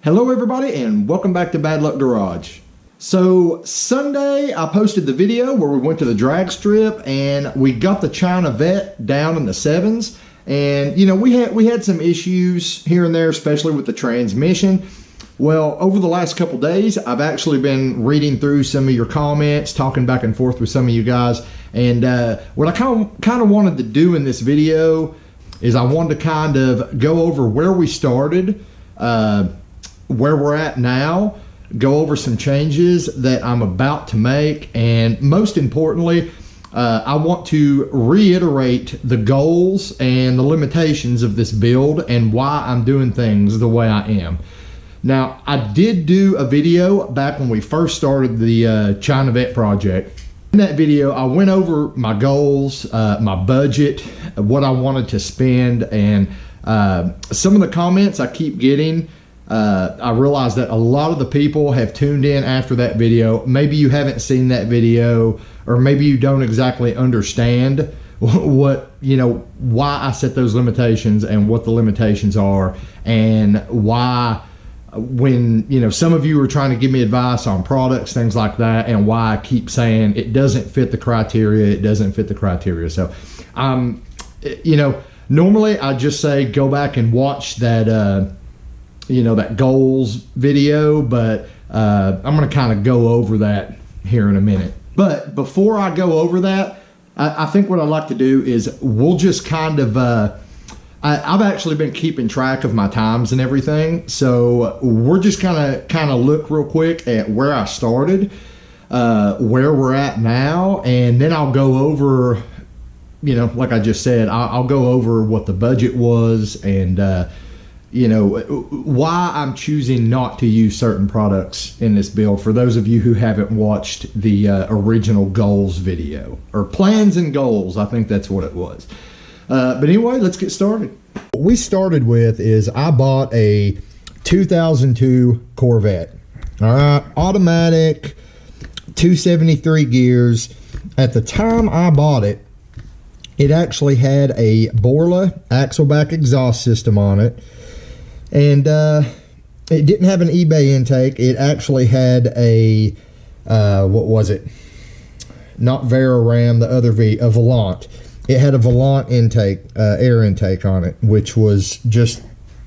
Hello everybody and welcome back to Bad Luck Garage. So Sunday I posted the video where we went to the drag strip and we got the Chinavette down in the 7s, and you know we had some issues here and there, especially with the transmission. Well, over the last couple days I've actually been reading through some of your comments, talking back and forth with some of you guys, and what I kind of wanted to do in this video is I wanted to kind of go over where we started, where we're at now, go over some changes that I'm about to make, and most importantly, I want to reiterate the goals and the limitations of this build and why I'm doing things the way I am. Now, I did do a video back when we first started the Chinavette project. In that video, I went over my goals, my budget, what I wanted to spend, and some of the comments I keep getting, I realize that a lot of the people have tuned in after that video. Maybe you haven't seen that video, or maybe you don't exactly understand what, you know, why I set those limitations and what the limitations are, and why, when, you know, some of you are trying to give me advice on products, things like that, and why I keep saying it doesn't fit the criteria, it doesn't fit the criteria. So, you know, normally I just say go back and watch that, you know, that goals video, but I'm going to kind of go over that here in a minute. But before I go over that, I think what I'd like to do is we'll just kind of, I've actually been keeping track of my times and everything, so we're just kind of look real quick at where I started, where we're at now, and then I'll go over, you know, like I just said, I'll go over what the budget was, and you know, why I'm choosing not to use certain products in this build, for those of you who haven't watched the original goals video, or plans and goals, I think that's what it was. But anyway, let's get started. What we started with is I bought a 2002 Corvette. All right, automatic, 273 gears. At the time I bought it, it actually had a Borla axle back exhaust system on it. And it didn't have an eBay intake. It actually had a, what was it? Not Veraram, the other V, a Volant. It had a Volant intake, air intake on it, which was just,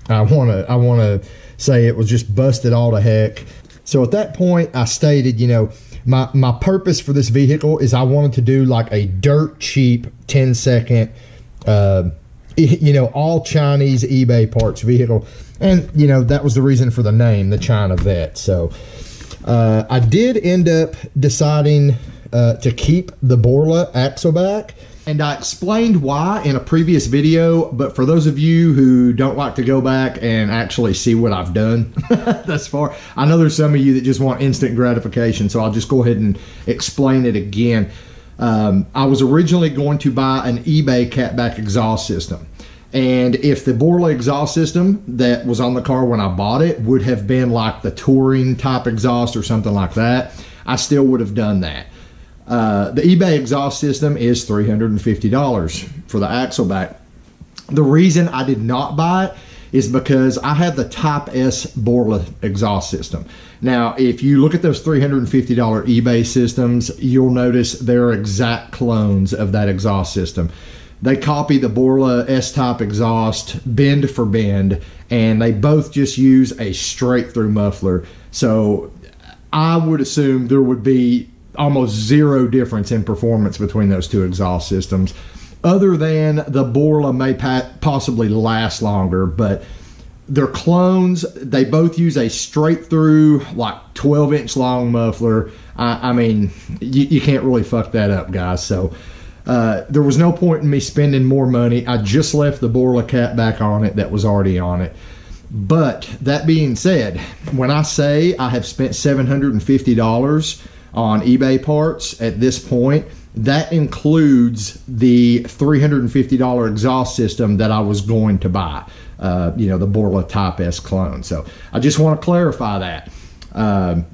I wanna say it was just busted all to heck. So at that point, I stated, you know, my purpose for this vehicle is I wanted to do like a dirt cheap 10-second, you know, all Chinese eBay parts vehicle. And, you know, that was the reason for the name, the Chinavette. So I did end up deciding to keep the Borla axle back. And I explained why in a previous video, but for those of you who don't like to go back and actually see what I've done thus far, I know there's some of you that just want instant gratification, so I'll just go ahead and explain it again. I was originally going to buy an eBay catback exhaust system. And if the Borla exhaust system that was on the car when I bought it would have been like the touring type exhaust or something like that, I still would have done that. The eBay exhaust system is $350 for the axle back. The reason I did not buy it is because I have the Type S Borla exhaust system. Now, if you look at those $350 eBay systems, you'll notice they're exact clones of that exhaust system. They copy the Borla S-type exhaust bend for bend, and they both just use a straight through muffler. So I would assume there would be almost zero difference in performance between those two exhaust systems, other than the Borla may possibly last longer, but they're clones. They both use a straight through, like 12-inch long muffler. I mean, you can't really fuck that up, guys. So there was no point in me spending more money. I just left the Borla catback on it that was already on it. But that being said, when I say I have spent $750 on eBay parts at this point, that includes the $350 exhaust system that I was going to buy, you know, the Borla Type S clone. So I just want to clarify that.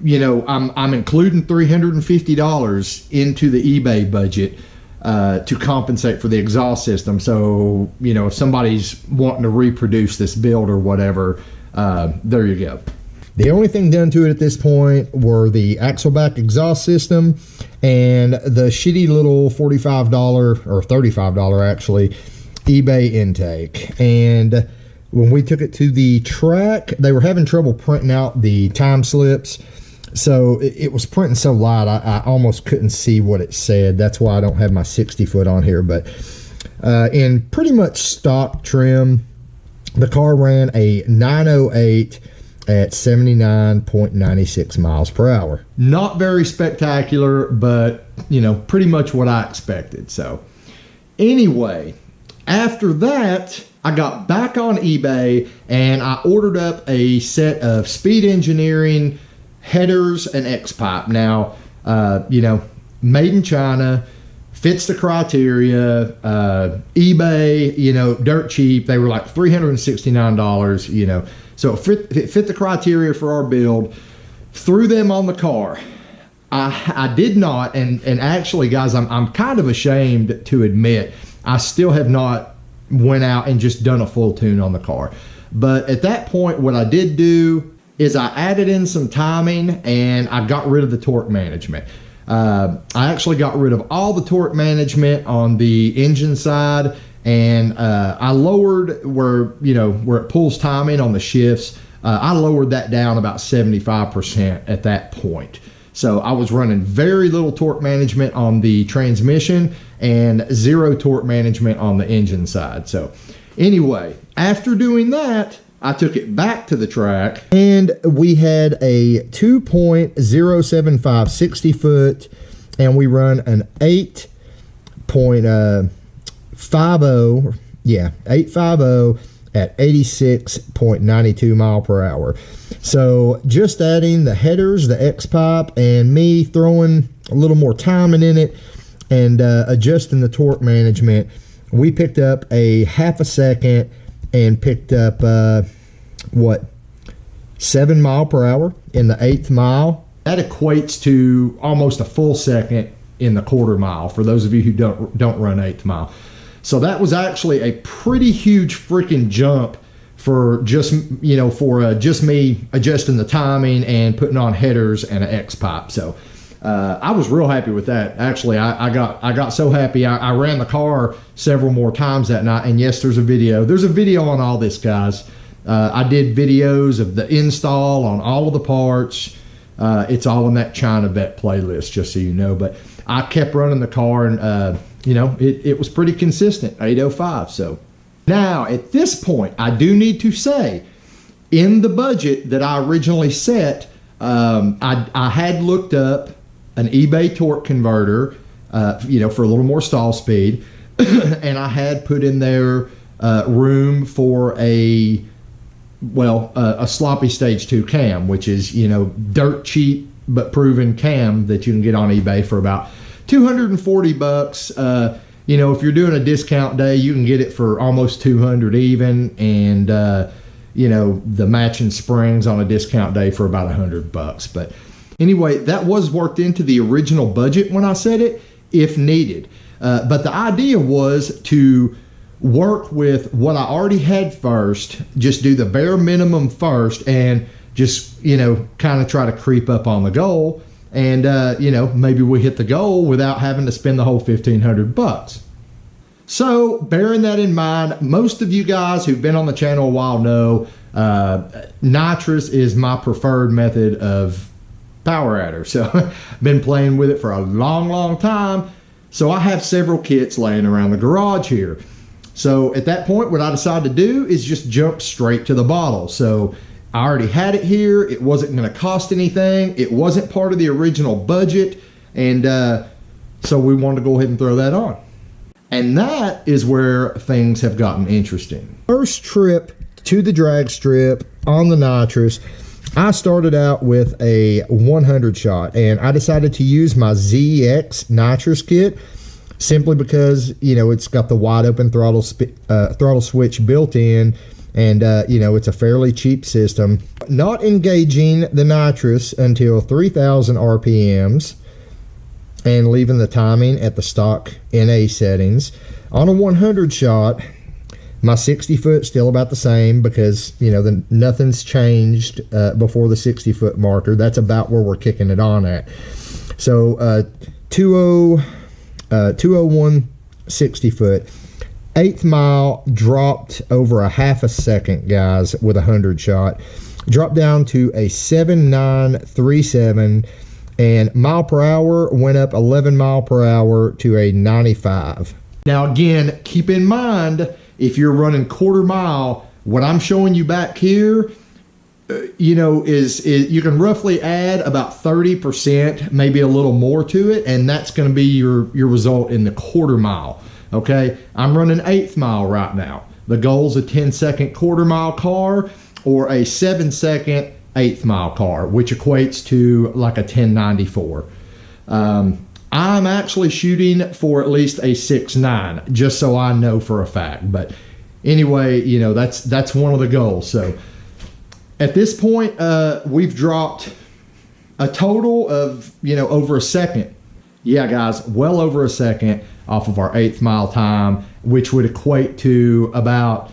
You know, I'm including $350 into the eBay budget to compensate for the exhaust system. So, you know, if somebody's wanting to reproduce this build or whatever, there you go. The only thing done to it at this point were the axle back exhaust system and the shitty little $45 or $35 actually eBay intake. And when we took it to the track, they were having trouble printing out the time slips. So it was printing so light, I almost couldn't see what it said. That's why I don't have my 60 foot on here. But in pretty much stock trim, the car ran a 908 at 79.96 miles per hour. Not very spectacular, but, you know, pretty much what I expected. So anyway, after that, I got back on eBay and I ordered up a set of Speed Engineering headers and X-pipe. Now, you know, made in China, fits the criteria, eBay, you know, dirt cheap. They were like $369, you know. So it fit the criteria for our build. Threw them on the car. I did not, and actually, guys, I'm kind of ashamed to admit, I still have not went out and just done a full tune on the car. But at that point, what I did do is I added in some timing and I got rid of the torque management. I actually got rid of all the torque management on the engine side, and I lowered where it pulls timing on the shifts. I lowered that down about 75% at that point. So I was running very little torque management on the transmission and zero torque management on the engine side. So anyway, after doing that, I took it back to the track and we had a 2.075 60 foot, and we run an 8.50 at 86.92 mile per hour. So just adding the headers, the X-pipe, and me throwing a little more timing in it and adjusting the torque management, we picked up a half a second and picked up 7 mile per hour in the 8th mile. That equates to almost a full second in the quarter mile for those of you who don't run 8th mile. So that was actually a pretty huge freaking jump for just just me adjusting the timing and putting on headers and an X-pipe. So I was real happy with that. Actually, I got so happy. I ran the car several more times that night. And yes, there's a video. There's a video on all this, guys. I did videos of the install on all of the parts. It's all in that Chinavette playlist, just so you know. But I kept running the car, and it was pretty consistent, 805. So now at this point, I do need to say, in the budget that I originally set, I had looked up an eBay torque converter, for a little more stall speed, and I had put in there room for a sloppy stage 2 cam, which is, dirt cheap but proven cam that you can get on eBay for about $240. If you're doing a discount day, you can get it for almost $200 even, and the matching springs on a discount day for about $100. But anyway, that was worked into the original budget when I said it, if needed. But the idea was to work with what I already had first, just do the bare minimum first, and just, kind of try to creep up on the goal. And, maybe we hit the goal without having to spend the whole $1,500. So bearing that in mind, most of you guys who've been on the channel a while know Nitrous is my preferred method of power adder. So I've been playing with it for a long, long time. So I have several kits laying around the garage here. So at that point, what I decided to do is just jump straight to the bottle. So I already had it here. It wasn't going to cost anything. It wasn't part of the original budget. And so we wanted to go ahead and throw that on. And that is where things have gotten interesting. First trip to the drag strip on the Nitrous, I started out with a 100 shot, and I decided to use my ZX Nitrous kit simply because, it's got the wide open throttle switch built in, and it's a fairly cheap system. Not engaging the Nitrous until 3,000 RPMs, and leaving the timing at the stock NA settings. On a 100 shot, my 60 foot still about the same because, you know, nothing's changed before the 60 foot marker. That's about where we're kicking it on at. So 201 60 foot. 8th mile dropped over a half a second, guys, with a 100 shot. Dropped down to a 7937, and mile per hour went up 11 mile per hour to a 95. Now again, keep in mind, if you're running quarter mile, what I'm showing you back here, you know, is you can roughly add about 30%, maybe a little more to it, and that's going to be your result in the quarter mile. Okay, I'm running 8th mile right now. The goal's a 10-second quarter mile car or a 7-second 8th mile car, which equates to like a 1094. I'm actually shooting for at least a 6.9, just so I know for a fact. But anyway, you know, that's one of the goals. So at this point, we've dropped a total of, you know, over a second. Yeah, guys, well over a second off of our 8th mile time, which would equate to about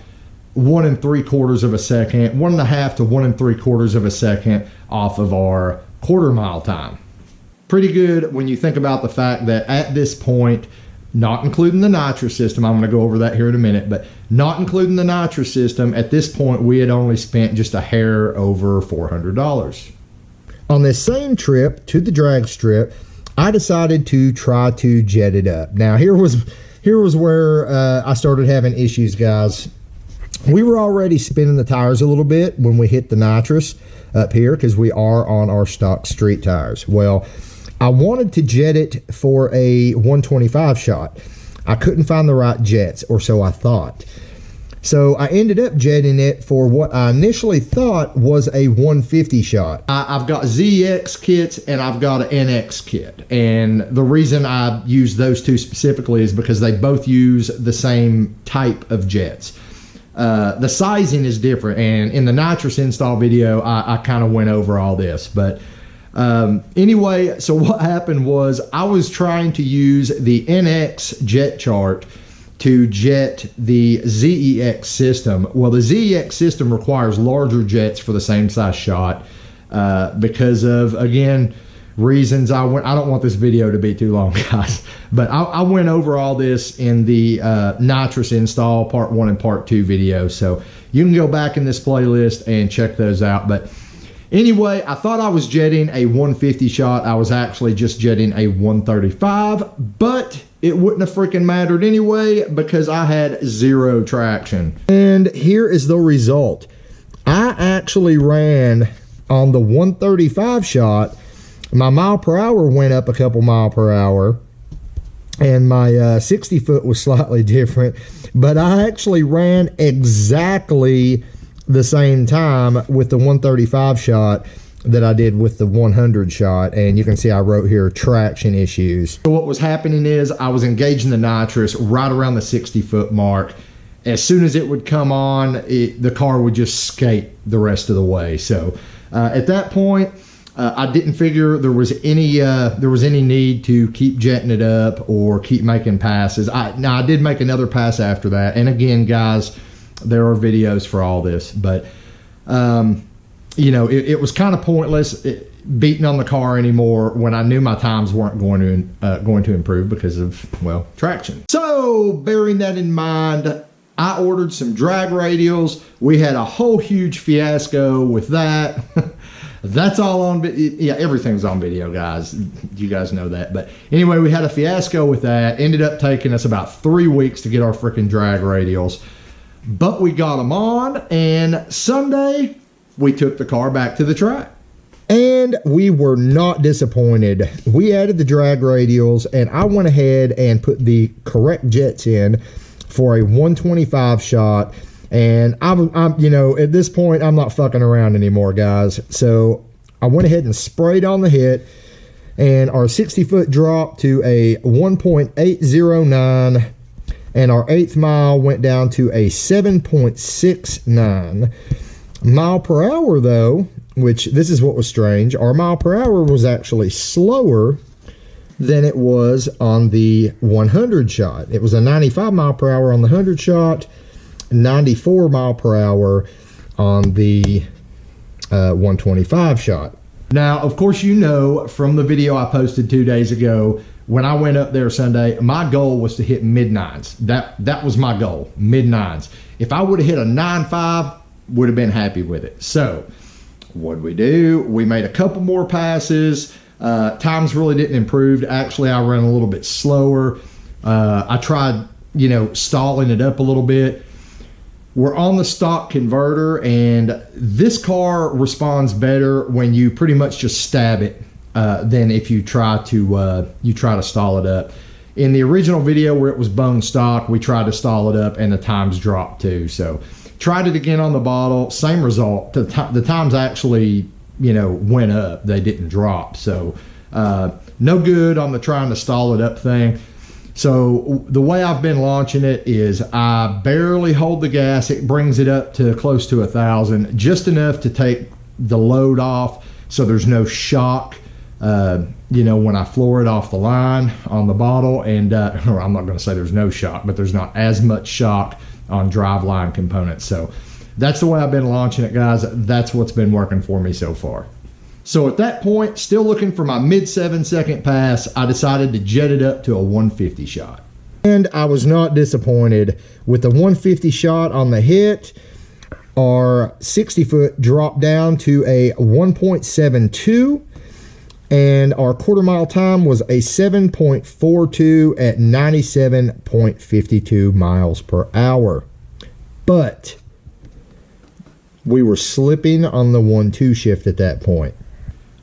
1 3/4 of a second, 1.5 to 1 3/4 of a second off of our quarter mile time. Pretty good when you think about the fact that at this point, not including the nitrous system, I'm going to go over that here in a minute, but not including the nitrous system, at this point we had only spent just a hair over $400. On this same trip to the drag strip, I decided to try to jet it up. Now here was where I started having issues, guys. We were already spinning the tires a little bit when we hit the nitrous up here because we are on our stock street tires. Well, I wanted to jet it for a 125 shot. I couldn't find the right jets, or so I thought. So I ended up jetting it for what I initially thought was a 150 shot. I've got ZX kits and I've got an NX kit. And the reason I use those two specifically is because they both use the same type of jets. The sizing is different, and in the nitrous install video, I kind of went over all this. But anyway, so what happened was I was trying to use the NX jet chart to jet the ZEX system. Well, the ZEX system requires larger jets for the same size shot because of, again, reasons. I don't want this video to be too long, guys, but I went over all this in the nitrous install part 1 and part 2 video, so you can go back in this playlist and check those out. But anyway, I thought I was jetting a 150 shot. I was actually just jetting a 135, but it wouldn't have freaking mattered anyway because I had 0 traction. And here is the result. I actually ran on the 135 shot. My mile per hour went up a couple mile per hour, and my 60 foot was slightly different, but I actually ran exactly the same time with the 135 shot that I did with the 100 shot, and you can see I wrote here traction issues. So what was happening is I was engaging the nitrous right around the 60 foot mark. As soon as it would come on, the car would just skate the rest of the way. So at that point, I didn't figure there was any need to keep jetting it up or keep making passes. Now I did make another pass after that, and again, guys, there are videos for all this, but you know, it was kind of pointless beating on the car anymore when I knew my times weren't going to improve because of, well, traction. So bearing that in mind, I ordered some drag radials. We had a whole huge fiasco with that. That's all on video. Yeah, everything's on video, guys. You guys know that. But anyway, we had a fiasco with that. Ended up taking us about 3 weeks to get our freaking drag radials. But we got them on, and Sunday, we took the car back to the track. And we were not disappointed. We added the drag radials, and I went ahead and put the correct jets in for a 125 shot. And I'm you know, at this point, I'm not fucking around anymore, guys. So I went ahead and sprayed on the hit, and our 60 foot dropped to a 1.809, and our 8th mile went down to a 7.69. Mile per hour, though, which this is what was strange, our mile per hour was actually slower than it was on the 100 shot. It was a 95 mile per hour on the 100 shot, 94 mile per hour on the 125 shot. Now, of course, you know from the video I posted 2 days ago, when I went up there Sunday, my goal was to hit mid-nines. That was my goal, mid-nines. If I would have hit a 9.5, would have been happy with it. So what did we do? We made a couple more passes. Times really didn't improve. Actually, I ran a little bit slower. I tried, stalling it up a little bit. We're on the stock converter, and this car responds better when you pretty much just stab it than if you try to stall it up. In the original video where it was bone stock, we tried to stall it up and the times dropped too. So tried it again on the bottle, same result. The times actually, went up, they didn't drop. So no good on the trying to stall it up thing. So the way I've been launching it is I barely hold the gas. It brings it up to close to 1,000, just enough to take the load off so there's no shock, when I floor it off the line on the bottle. And I'm not going to say there's no shock, but there's not as much shock on driveline components. So that's the way I've been launching it, guys. That's what's been working for me so far. So at that point, still looking for my mid 7-second pass, I decided to jet it up to a 150 shot. And I was not disappointed. With the 150 shot on the hit, our 60 foot dropped down to a 1.72, and our quarter mile time was a 7.42 at 97.52 miles per hour. But we were slipping on the 1-2 shift at that point.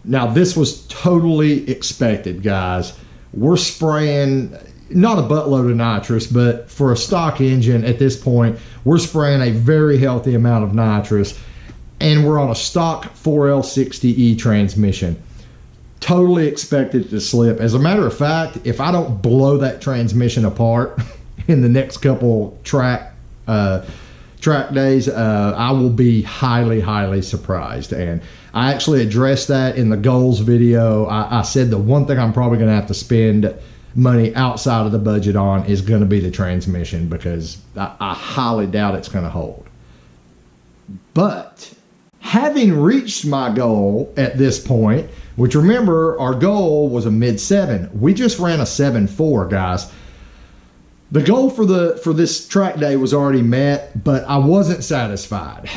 Now, this was totally expected, guys. We're spraying not a buttload of nitrous, but for a stock engine at this point, we're spraying a very healthy amount of nitrous, and we're on a stock 4L60E transmission. Totally expected to slip. As a matter of fact, if I don't blow that transmission apart in the next couple track days, I will be highly surprised. And I actually addressed that in the goals video. I said the one thing I'm probably going to have to spend money outside of the budget on is going to be the transmission, because I highly doubt it's going to hold. But having reached my goal at this point, which, remember, our goal was a mid-7. We just ran a 7.4, guys. The goal for this track day was already met, but I wasn't satisfied.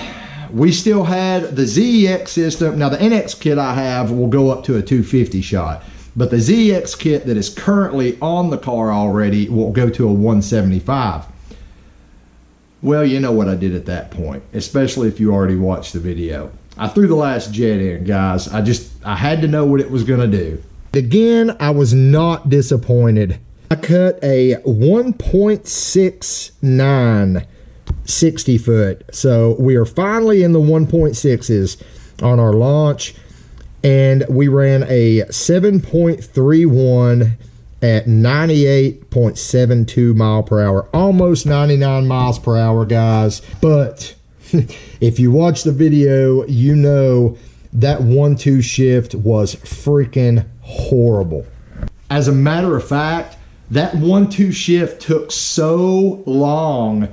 We still had the ZEX system. Now, the NX kit I have will go up to a 250 shot, but the ZEX kit that is currently on the car already will go to a 175. Well, you know what I did at that point, especially if you already watched the video. I threw the last jet in, guys. I had to know what it was going to do. Again, I was not disappointed. I cut a 1.69 60 foot. So we are finally in the 1.6s on our launch, and we ran a 7.31 at 98.72 mile per hour, almost 99 miles per hour, guys. But if you watch the video, you know that 1-2 shift was freaking horrible. As a matter of fact, that 1-2 shift took so long.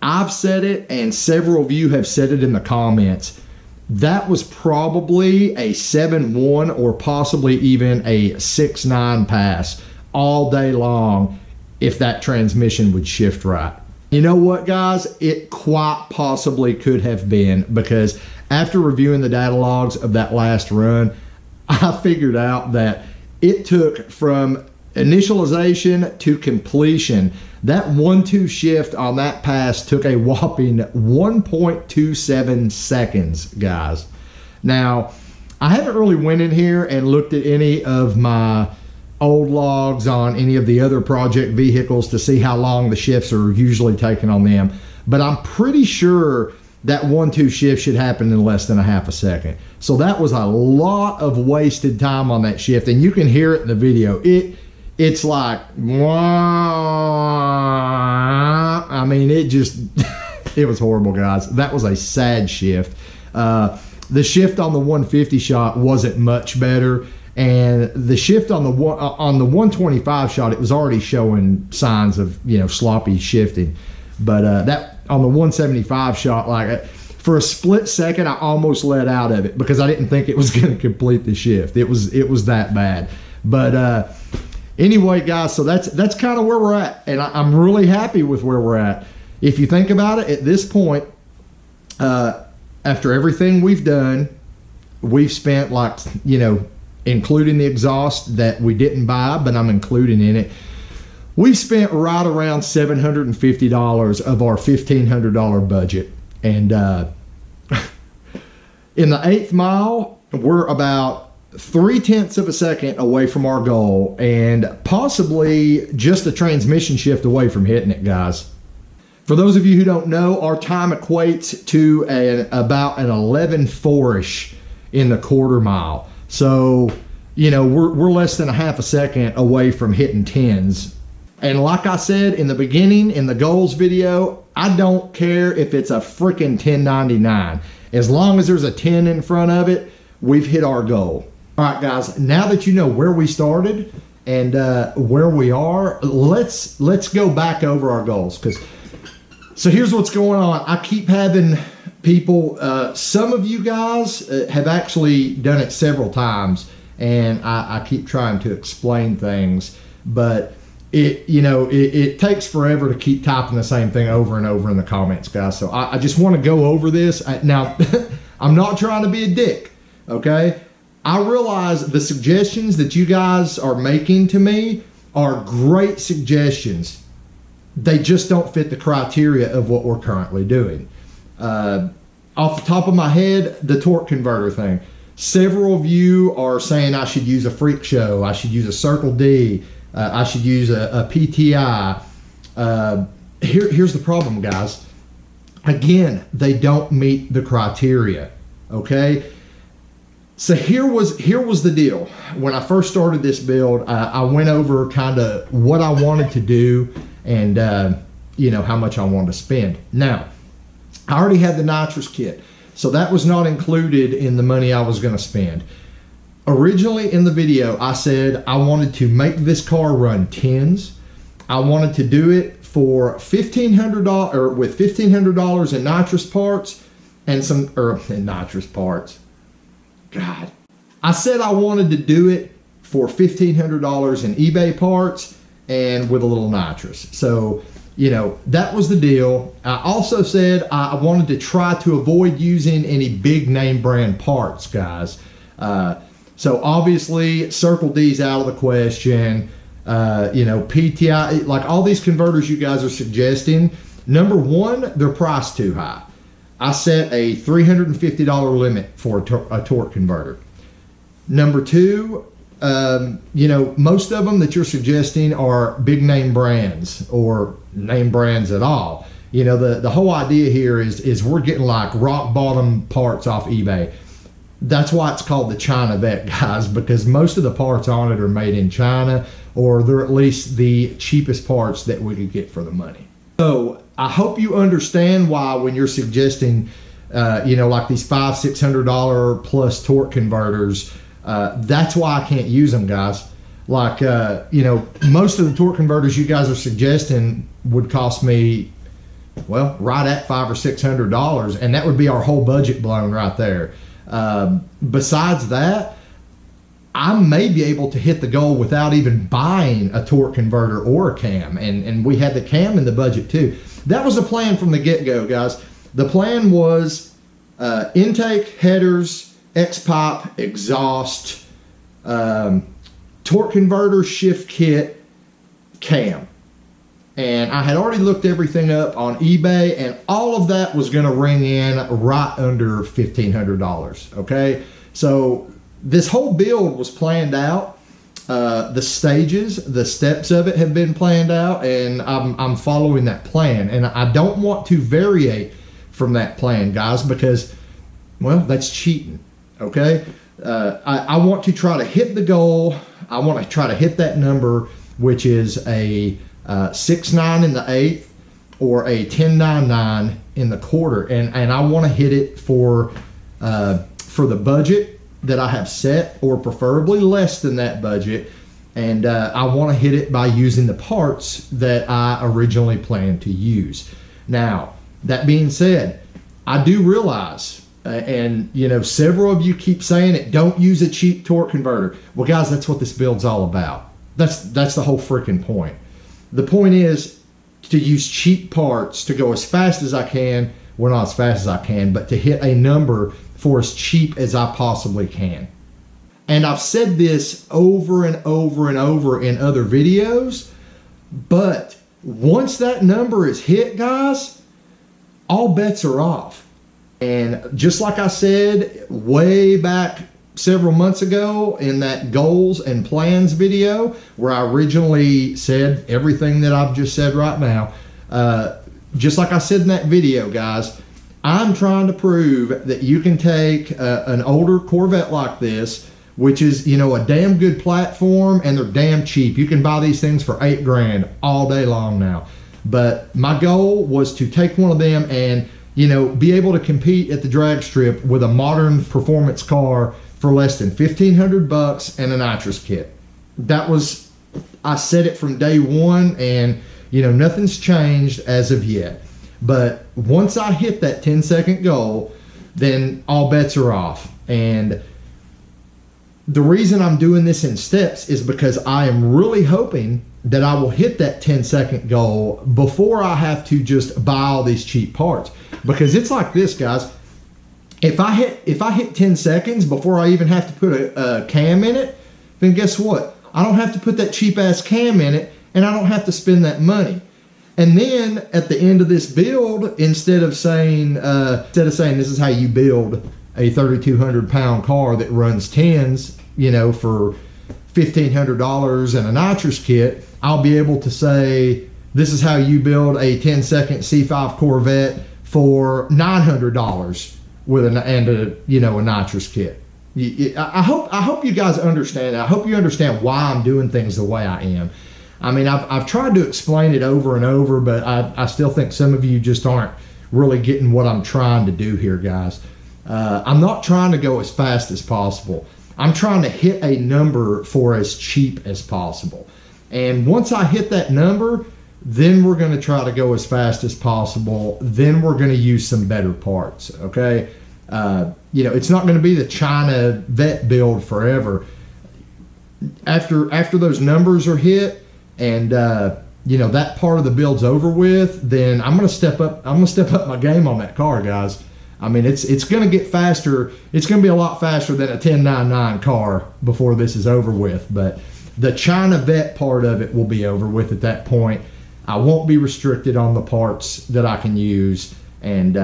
I've said it, and several of you have said it in the comments. That was probably a 7-1 or possibly even a 6-9 pass all day long if that transmission would shift right. You know what, guys? It quite possibly could have been, because after reviewing the data logs of that last run, I figured out that it took from initialization to completion, that 1-2 shift on that pass took a whopping 1.27 seconds, guys. Now, I haven't really went in here and looked at any of my old logs on any of the other project vehicles to see how long the shifts are usually taking on them, but I'm pretty sure that 1-2 shift should happen in less than a half a second. So that was a lot of wasted time on that shift, and you can hear it in the video. It's like, I mean, it just, it was horrible, guys. That was a sad shift. The shift on the 150 shot wasn't much better, And the shift on the 125 shot, it was already showing signs of, you know, sloppy shifting. But that on the 175 shot, like for a split second, I almost let out of it because I didn't think it was going to complete the shift. It was that bad. But anyway, guys, so that's kind of where we're at, and I'm really happy with where we're at. If you think about it, at this point, after everything we've done, we've spent, like, you know, including the exhaust that we didn't buy, but I'm including in it, we've spent right around $750 of our $1,500 budget. And in the 8th mile, we're about 0.3 of a second away from our goal, and possibly just a transmission shift away from hitting it, guys. For those of you who don't know, our time equates to about an 11.4-ish in the 1/4 mile. So, you know, we're less than a half a second away from hitting 10s. And like I said in the beginning, in the goals video, I don't care if it's a freaking 1099. As long as there's a 10 in front of it, we've hit our goal. All right, guys, now that you know where we started and where we are, let's go back over our goals. So here's what's going on. I keep having people, some of you guys have actually done it several times, and I keep trying to explain things, but it takes forever to keep typing the same thing over and over in the comments, guys. So I just want to go over this. Now, I'm not trying to be a dick, okay? I realize the suggestions that you guys are making to me are great suggestions. They just don't fit the criteria of what we're currently doing. Off the top of my head, the torque converter thing. Several of you are saying I should use a Freak Show, I should use a Circle D, I should use a PTI. Here's the problem, guys. Again, they don't meet the criteria, okay? So here was the deal. When I first started this build, I went over kind of what I wanted to do and you know, how much I wanted to spend. Now, I already had the nitrous kit, so that was not included in the money I was going to spend. Originally in the video, I said I wanted to make this car run 10s. I wanted to do it for $1,500, or with $1,500 in nitrous parts and some, in nitrous parts. God, I said I wanted to do it for $1,500 in eBay parts and with a little nitrous. So, you know, that was the deal. I also said I wanted to try to avoid using any big name brand parts, guys. So obviously Circle D's out of the question. You know, PTI, like all these converters you guys are suggesting, number one, they're priced too high. I set a $350 limit for a torque converter. Number two, you know, most of them that you're suggesting are big name brands or name brands at all. You know, the whole idea here is we're getting like rock bottom parts off eBay. That's why it's called the Chinavette, guys, because most of the parts on it are made in China, or they're at least the cheapest parts that we could get for the money. So I hope you understand why when you're suggesting, you know, like these $500-600 plus torque converters, that's why I can't use them, guys. Like, you know, most of the torque converters you guys are suggesting would cost me, well, right at $500 or $600, and that would be our whole budget blown right there. Besides that, I may be able to hit the goal without even buying a torque converter or a cam, and we had the cam in the budget too. That was the plan from the get-go, guys. The plan was intake, headers, X-pipe, exhaust, torque converter, shift kit, cam. And I had already looked everything up on eBay, and all of that was going to ring in right under $1,500, okay? So this whole build was planned out. The stages, the steps of it have been planned out, and I'm following that plan. And I don't want to variate from that plan, guys, because, well, that's cheating, okay? I want to try to hit the goal. I want to try to hit that number, which is a 6.9 in the 1/8 or a 10.99 in the 1/4, and I want to hit it for the budget that I have set, or preferably less than that budget, and I want to hit it by using the parts that I originally planned to use. Now, that being said, I do realize, and you know, several of you keep saying it, don't use a cheap torque converter. Well, guys, that's what this build's all about. That's the whole freaking point. The point is to use cheap parts to go as fast as I can. Well, not as fast as I can, but to hit a number for as cheap as I possibly can. And I've said this over and over and over in other videos, but once that number is hit, guys, all bets are off. And just like I said way back several months ago in that goals and plans video, where I originally said everything that I've just said right now, just like I said in that video, guys, I'm trying to prove that you can take an older Corvette like this, which is, you know, a damn good platform, and they're damn cheap. You can buy these things for $8 grand all day long now. But my goal was to take one of them and, you know, be able to compete at the drag strip with a modern performance car for less than $1,500 and a nitrous kit. That was, I said it from day one, and you know, nothing's changed as of yet. But once I hit that 10-second goal, then all bets are off. And the reason I'm doing this in steps is because I am really hoping that I will hit that 10-second goal before I have to just buy all these cheap parts. Because it's like this, guys. If I hit 10 seconds before I even have to put a cam in it, then guess what? I don't have to put that cheap ass cam in it, and I don't have to spend that money. And then at the end of this build, instead of saying this is how you build a 3,200 pound car that runs 10s, you know, for $1,500 and a nitrous kit, I'll be able to say this is how you build a 10-second C5 Corvette for $900 with a nitrous kit. I hope you guys understand. I hope you understand why I'm doing things the way I am. I mean, I've tried to explain it over and over, but I still think some of you just aren't really getting what I'm trying to do here, guys. I'm not trying to go as fast as possible. I'm trying to hit a number for as cheap as possible. And once I hit that number, then we're going to try to go as fast as possible. Then we're going to use some better parts, okay? You know, it's not going to be the Chinavette build forever. After those numbers are hit and you know, that part of the build's over with, then I'm going to step up my game on that car, guys. I mean, it's going to get faster. It's going to be a lot faster than a 1099 car before this is over with. But the Chinavette part of it will be over with at that point. I won't be restricted on the parts that I can use, and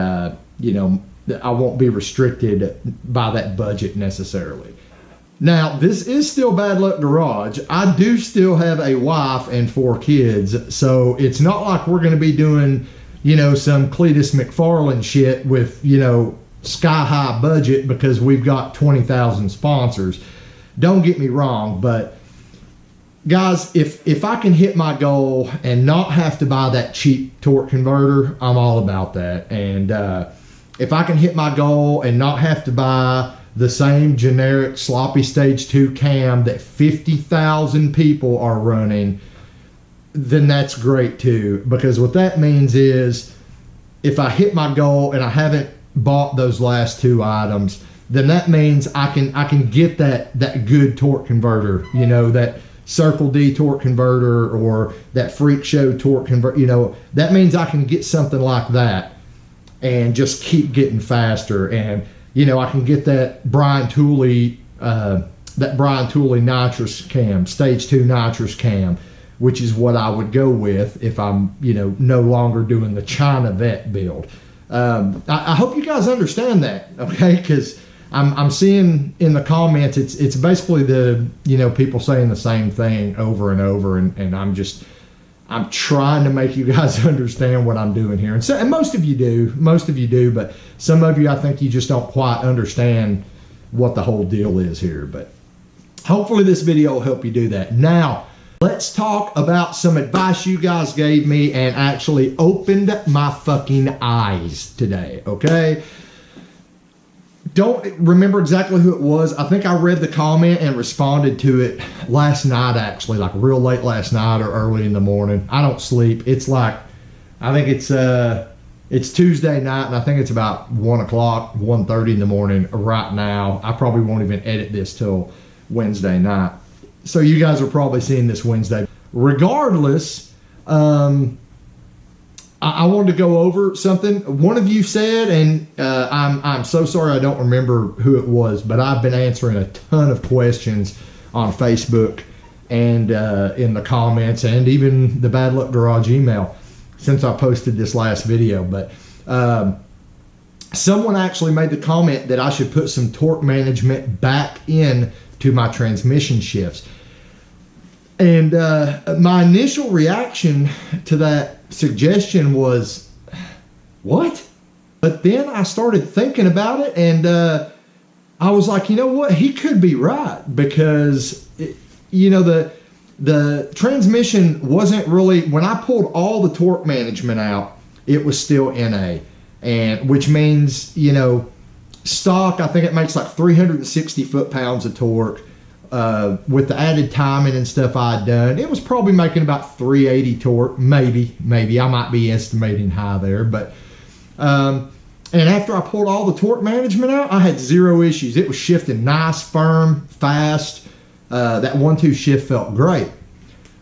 you know, I won't be restricted by that budget necessarily. Now, this is still Bad Luck Garage. I do still have a wife and 4 kids, so it's not like we're going to be doing, you know, some Cletus McFarlane shit with, you know, sky-high budget because we've got 20,000 sponsors. Don't get me wrong, but guys, if I can hit my goal and not have to buy that cheap torque converter, I'm all about that. And if I can hit my goal and not have to buy the same generic sloppy stage 2 cam that 50,000 people are running, then that's great too. Because what that means is if I hit my goal and I haven't bought those last 2 items, then that means I can get that good torque converter, you know, that Circle D torque converter or that Freak Show torque converter. You know, that means I can get something like that and just keep getting faster. And you know, I can get that Brian Tooley nitrous cam, stage 2 nitrous cam, which is what I would go with if I'm, you know, no longer doing the Chinavette build. I hope you guys understand that, okay? Because I'm seeing in the comments, it's basically the, you know, people saying the same thing over and over, and I'm trying to make you guys understand what I'm doing here. And most of you do, but some of you, I think you just don't quite understand what the whole deal is here. But hopefully this video will help you do that. Now, let's talk about some advice you guys gave me and actually opened my fucking eyes today, okay? don't remember exactly who it was. I think I read the comment and responded to it last night, actually, like real late last night or early in the morning. I don't sleep. It's like, I think it's Tuesday night, and I think it's about 1 o'clock, 1:30 in the morning right now. I probably won't even edit this till Wednesday night. So you guys are probably seeing this Wednesday. Regardless, I wanted to go over something. One of you said, and I'm so sorry I don't remember who it was, but I've been answering a ton of questions on Facebook and in the comments and even the Bad Luck Garage email since I posted this last video. But someone actually made the comment that I should put some torque management back in to my transmission shifts. And my initial reaction to that suggestion was, what? But then I started thinking about it, and I was like, you know what? He could be right, because the transmission wasn't really, when I pulled all the torque management out, it was still NA, and which means, stock, I think it makes like 360 foot-pounds of torque. With the added timing and stuff I'd done, it was probably making about 380 torque, maybe. I might be estimating high there, but and after I pulled all the torque management out, I had zero issues. It was shifting nice, firm, fast. That 1-2 shift felt great.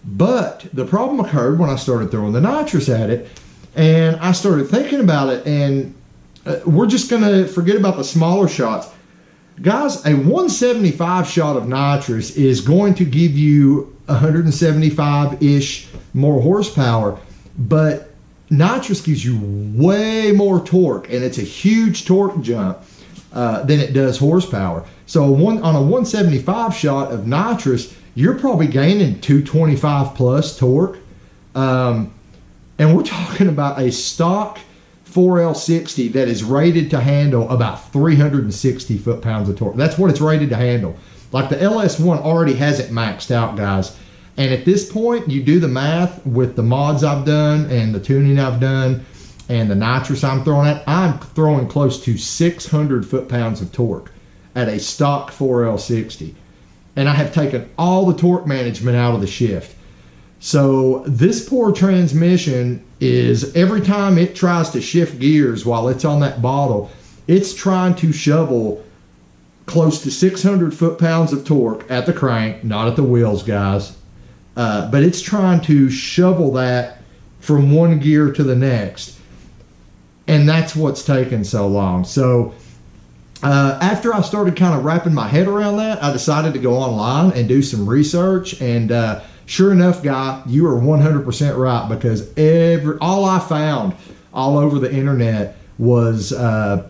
But the problem occurred when I started throwing the nitrous at it, and I started thinking about it, and we're just going to forget about the smaller shots. Guys, a 175 shot of nitrous is going to give you 175-ish more horsepower, but nitrous gives you way more torque, and it's a huge torque jump than it does horsepower. So on a 175 shot of nitrous, you're probably gaining 225 plus torque, and we're talking about a stock 4L60 that is rated to handle about 360 foot-pounds of torque. That's what it's rated to handle. Like the LS1 already has it maxed out, guys. And at this point, you do the math with the mods I've done and the tuning I've done and the nitrous I'm throwing at, I'm throwing close to 600 foot-pounds of torque at a stock 4L60. And I have taken all the torque management out of the shift. So this poor transmission is, every time it tries to shift gears while it's on that bottle, it's trying to shovel close to 600 foot-pounds of torque at the crank, not at the wheels, guys. But it's trying to shovel that from one gear to the next. And that's what's taken so long. So after I started kind of wrapping my head around that, I decided to go online and do some research. And sure enough, guy, you are 100% right, because all I found all over the internet was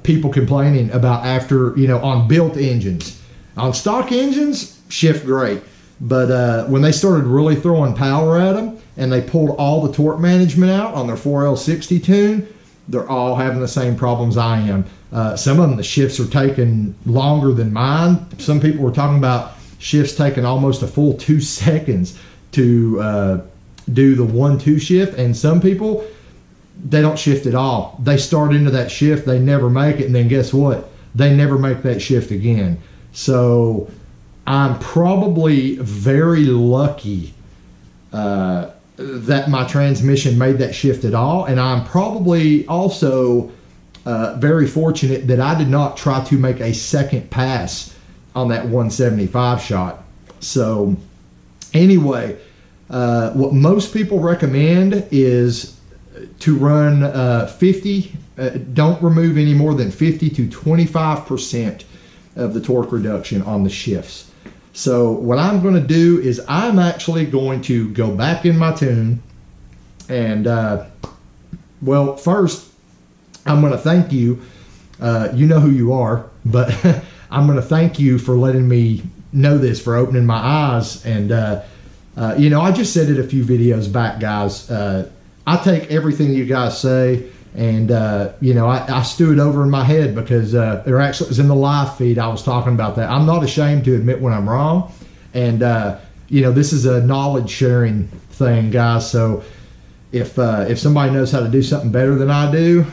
people complaining about on built engines. On stock engines, shift great. But when they started really throwing power at them and they pulled all the torque management out on their 4L60 tune, they're all having the same problems I am. Some of them, the shifts are taking longer than mine. Some people were talking about shifts taking almost a full 2 seconds to do the 1-2 shift, and some people, they don't shift at all. They start into that shift, they never make it, and then guess what? They never make that shift again. So I'm probably very lucky that my transmission made that shift at all, and I'm probably also very fortunate that I did not try to make a second pass on that 175 shot. So anyway, what most people recommend is to run 50, don't remove any more than 50 to 25% of the torque reduction on the shifts. So what I'm going to do is I'm actually going to go back in my tune, and well, first I'm going to thank you. You know who you are, but I'm going to thank you for letting me know this, for opening my eyes. And I just said it a few videos back, guys. I take everything you guys say, and I stew it over in my head, because there actually was in the live feed I was talking about that. I'm not ashamed to admit when I'm wrong, and this is a knowledge sharing thing, guys. So if somebody knows how to do something better than I do,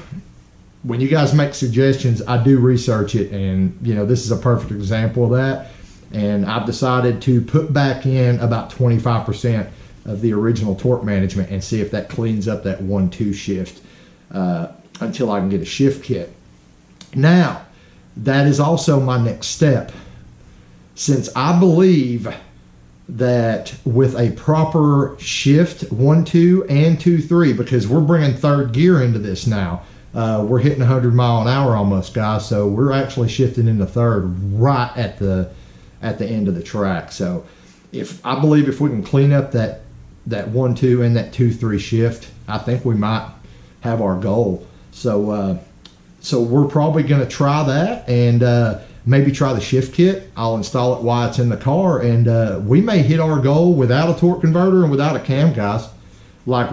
when you guys make suggestions, I do research it, and you know, this is a perfect example of that. And I've decided to put back in about 25% of the original torque management and see if that cleans up that 1-2 shift until I can get a shift kit. Now, that is also my next step. Since I believe that with a proper shift 1-2 and 2-3, because we're bringing third gear into this now, we're hitting 100 mile an hour almost, guys, so we're actually shifting into third right at the end of the track. So I believe if we can clean up that 1-2 and that 2-3 shift, I think we might have our goal. So we're probably going to try that, and maybe try the shift kit. I'll install it while it's in the car, and we may hit our goal without a torque converter and without a cam, guys. Like,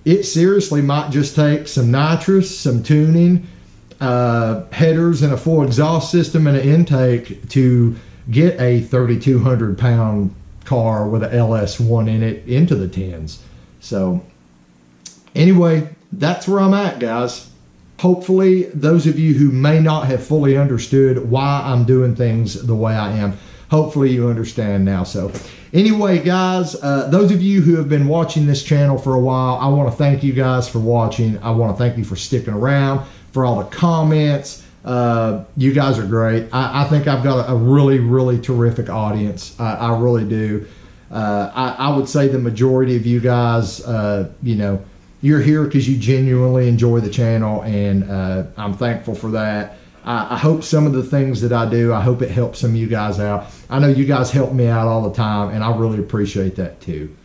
it seriously might just take some nitrous, some tuning, headers, and a full exhaust system and an intake to get a 3,200 pound car with a LS1 in it into the 10s. So anyway, that's where I'm at, guys. Hopefully those of you who may not have fully understood why I'm doing things the way I am, hopefully you understand now. So anyway, guys, those of you who have been watching this channel for a while, I want to thank you guys for watching. I want to thank you for sticking around, for all the comments. You guys are great. I think I've got a really, really terrific audience. I really do. I would say the majority of you guys, you know, you're here because you genuinely enjoy the channel, and I'm thankful for that. I hope some of the things that I do, I hope it helps some of you guys out. I know you guys help me out all the time, and I really appreciate that too.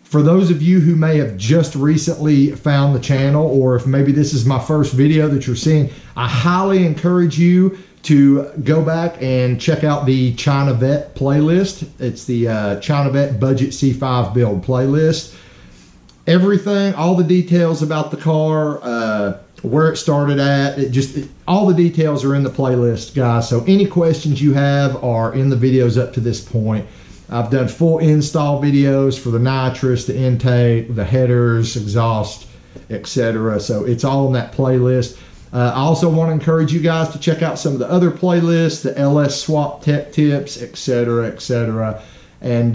For those of you who may have just recently found the channel, or if maybe this is my first video that you're seeing, I highly encourage you to go back and check out the Chinavette playlist. It's the Chinavette Budget C5 Build playlist. Everything, all the details about the car, where it started at, all the details are in the playlist, guys. So any questions you have are in the videos up to this point. I've done full install videos for the nitrous, the intake, the headers, exhaust, etc. So it's all in that playlist. I also want to encourage you guys to check out some of the other playlists, the LS swap tech tips, etc., etc. And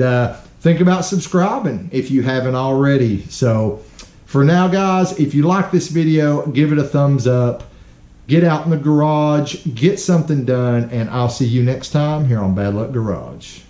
think about subscribing if you haven't already. So for now, guys, if you like this video, give it a thumbs up. Get out in the garage, get something done, and I'll see you next time here on Bad Luck Garage.